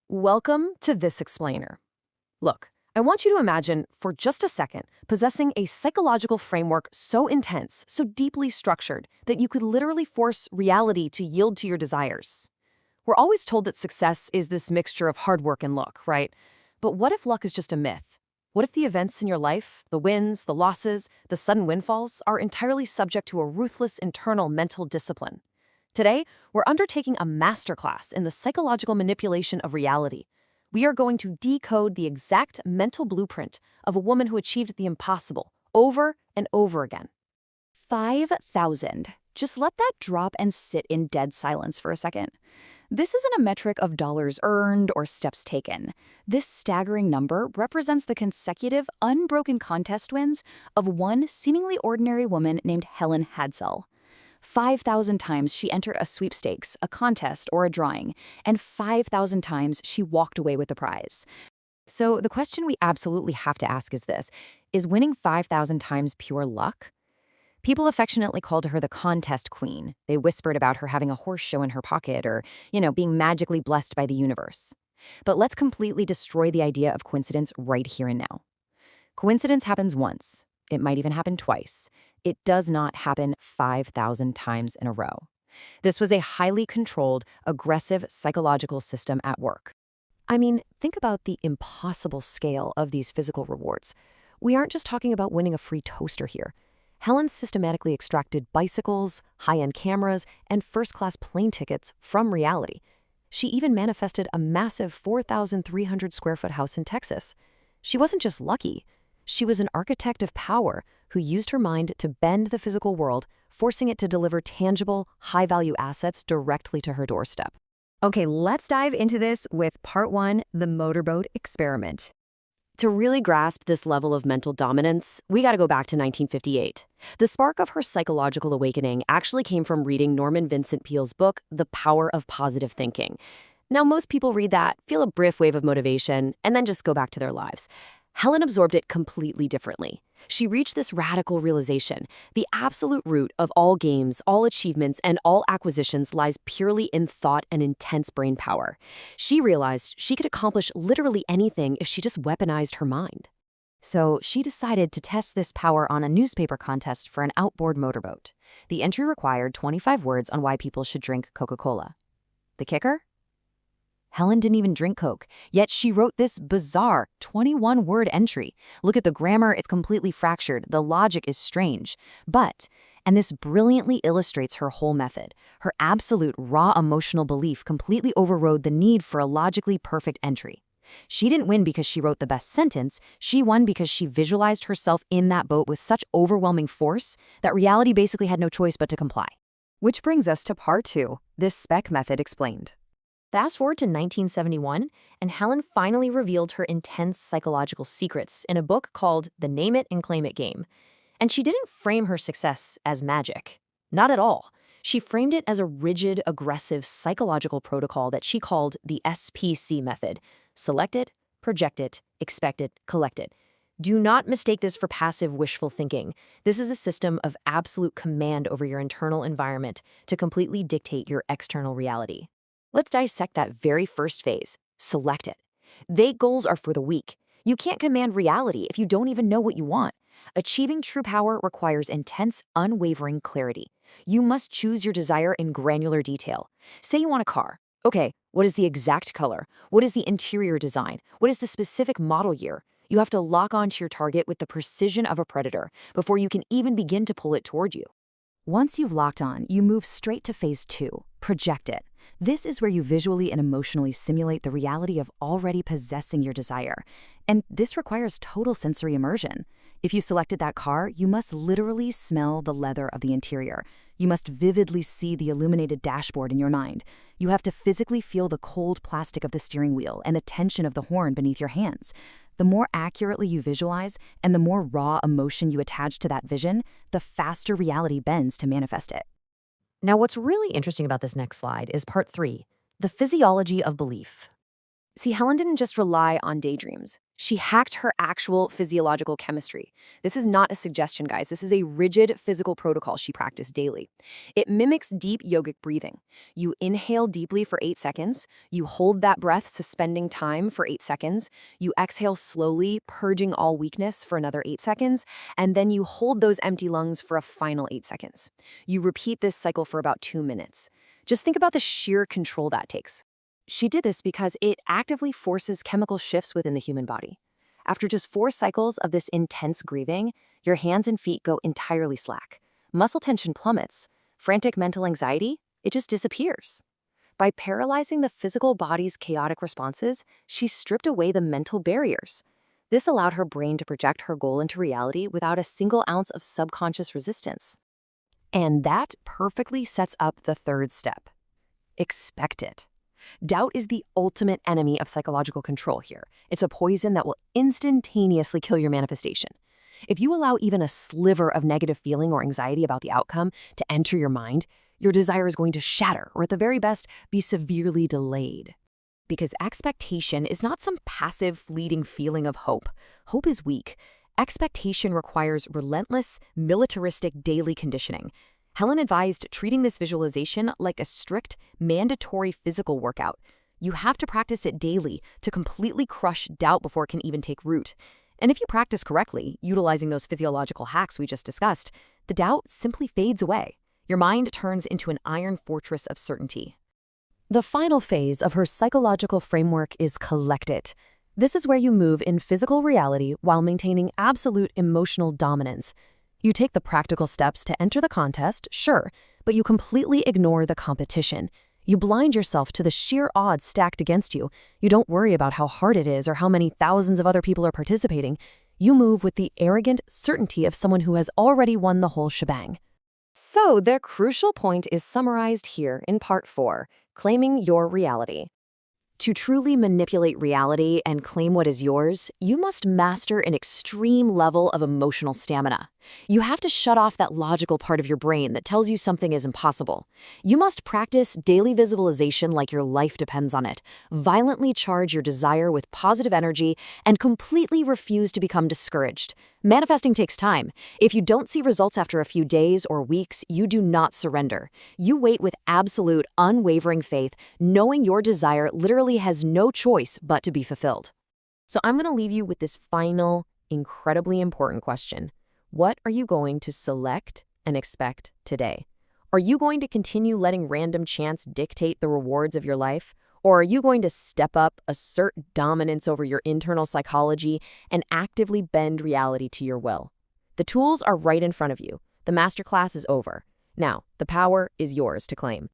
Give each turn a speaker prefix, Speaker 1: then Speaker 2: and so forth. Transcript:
Speaker 1: Welcome to this explainer. Look, I want you to imagine, for just a second, possessing a psychological framework so intense, so deeply structured, that you could literally force reality to yield to your desires. We're always told that success is this mixture of hard work and luck, right? But what if luck is just a myth? What if the events in your life, the wins, the losses, the sudden windfalls, are entirely subject to a ruthless internal mental discipline? Today, we're undertaking a masterclass in the psychological manipulation of reality. We are going to decode the exact mental blueprint of a woman who achieved the impossible over and over again.
Speaker 2: 5,000. Just let that drop and sit in dead silence for a second. This isn't a metric of dollars earned or steps taken. This staggering number represents the consecutive, unbroken contest wins of one seemingly ordinary woman named Helen Hadsell. 5,000 times she entered a sweepstakes, a contest, or a drawing, and 5,000 times she walked away with the prize.
Speaker 1: So the question we absolutely have to ask is this: is winning 5,000 times pure luck? People affectionately called her the contest queen. They whispered about her having a horse show in her pocket or, being magically blessed by the universe. But let's completely destroy the idea of coincidence right here and now. Coincidence happens once. It might even happen twice. It does not happen 5,000 times in a row. This was a highly controlled, aggressive psychological system at work. I mean, think about the impossible scale of these physical rewards. We aren't just talking about winning a free toaster here. Helen systematically extracted bicycles, high-end cameras, and first-class plane tickets from reality. She even manifested a massive 4,300 square foot house in Texas. She wasn't just lucky. She was an architect of power who used her mind to bend the physical world, forcing it to deliver tangible, high-value assets directly to her doorstep. Okay, let's dive into this with Part 1, the motorboat experiment. To really grasp this level of mental dominance, we got to go back to 1958. The spark of her psychological awakening actually came from reading Norman Vincent Peale's book, The Power of Positive Thinking. Now, most people read that, feel a brief wave of motivation, and then just go back to their lives. Helen absorbed it completely differently. She reached this radical realization: the absolute root of all games, all achievements, and all acquisitions lies purely in thought and intense brain power. She realized she could accomplish literally anything if she just weaponized her mind. So she decided to test this power on a newspaper contest for an outboard motorboat. The entry required 25 words on why people should drink Coca-Cola. The kicker? Helen didn't even drink Coke, yet she wrote this bizarre 21-word entry. Look at the grammar, it's completely fractured. The logic is strange. And this brilliantly illustrates her whole method. Her absolute raw emotional belief completely overrode the need for a logically perfect entry. She didn't win because she wrote the best sentence. She won because she visualized herself in that boat with such overwhelming force that reality basically had no choice but to comply. Which brings us to Part 2, this SPEC method explained. Fast forward to 1971, and Helen finally revealed her intense psychological secrets in a book called The Name It and Claim It Game. And she didn't frame her success as magic. Not at all. She framed it as a rigid, aggressive psychological protocol that she called the SPEC method: select it, project it, expect it, collect it. Do not mistake this for passive wishful thinking. This is a system of absolute command over your internal environment to completely dictate your external reality. Let's dissect that very first phase: select it. Vague goals are for the weak. You can't command reality if you don't even know what you want. Achieving true power requires intense, unwavering clarity. You must choose your desire in granular detail. Say you want a car. Okay, what is the exact color? What is the interior design? What is the specific model year? You have to lock onto your target with the precision of a predator before you can even begin to pull it toward you. Once you've locked on, you move straight to phase 2, project it. This is where you visually and emotionally simulate the reality of already possessing your desire. And this requires total sensory immersion. If you selected that car, you must literally smell the leather of the interior. You must vividly see the illuminated dashboard in your mind. You have to physically feel the cold plastic of the steering wheel and the tension of the horn beneath your hands. The more accurately you visualize and the more raw emotion you attach to that vision, the faster reality bends to manifest it. Now, what's really interesting about this next slide is Part 3, the physiology of belief. See, Helen didn't just rely on daydreams. She hacked her actual physiological chemistry. This is not a suggestion, guys. This is a rigid physical protocol she practiced daily. It mimics deep yogic breathing. You inhale deeply for 8 seconds. You hold that breath, suspending time for 8 seconds. You exhale slowly, purging all weakness for another 8 seconds. And then you hold those empty lungs for a final 8 seconds. You repeat this cycle for about 2 minutes. Just think about the sheer control that takes. She did this because it actively forces chemical shifts within the human body. After just 4 cycles of this intense grieving, your hands and feet go entirely slack. Muscle tension plummets. Frantic mental anxiety, it just disappears. By paralyzing the physical body's chaotic responses, she stripped away the mental barriers. This allowed her brain to project her goal into reality without a single ounce of subconscious resistance. And that perfectly sets up the third step. Expect it. Doubt is the ultimate enemy of psychological control here. It's a poison that will instantaneously kill your manifestation. If you allow even a sliver of negative feeling or anxiety about the outcome to enter your mind, your desire is going to shatter, or at the very best, be severely delayed. Because expectation is not some passive, fleeting feeling of hope. Hope is weak. Expectation requires relentless, militaristic daily conditioning. Helen advised treating this visualization like a strict, mandatory physical workout. You have to practice it daily to completely crush doubt before it can even take root. And if you practice correctly, utilizing those physiological hacks we just discussed, the doubt simply fades away. Your mind turns into an iron fortress of certainty. The final phase of her psychological framework is collect it. This is where you move in physical reality while maintaining absolute emotional dominance. You take the practical steps to enter the contest, sure, but you completely ignore the competition. You blind yourself to the sheer odds stacked against you. You don't worry about how hard it is or how many thousands of other people are participating. You move with the arrogant certainty of someone who has already won the whole shebang. So, the crucial point is summarized here in Part 4, claiming your reality. To truly manipulate reality and claim what is yours, you must master an extreme level of emotional stamina. You have to shut off that logical part of your brain that tells you something is impossible. You must practice daily visualization like your life depends on it, violently charge your desire with positive energy, and completely refuse to become discouraged. Manifesting takes time. If you don't see results after a few days or weeks, you do not surrender. You wait with absolute, unwavering faith, knowing your desire literally has no choice but to be fulfilled. So I'm going to leave you with this final, incredibly important question. What are you going to select and expect today? Are you going to continue letting random chance dictate the rewards of your life? Or are you going to step up, assert dominance over your internal psychology, and actively bend reality to your will? The tools are right in front of you. The masterclass is over. Now, the power is yours to claim.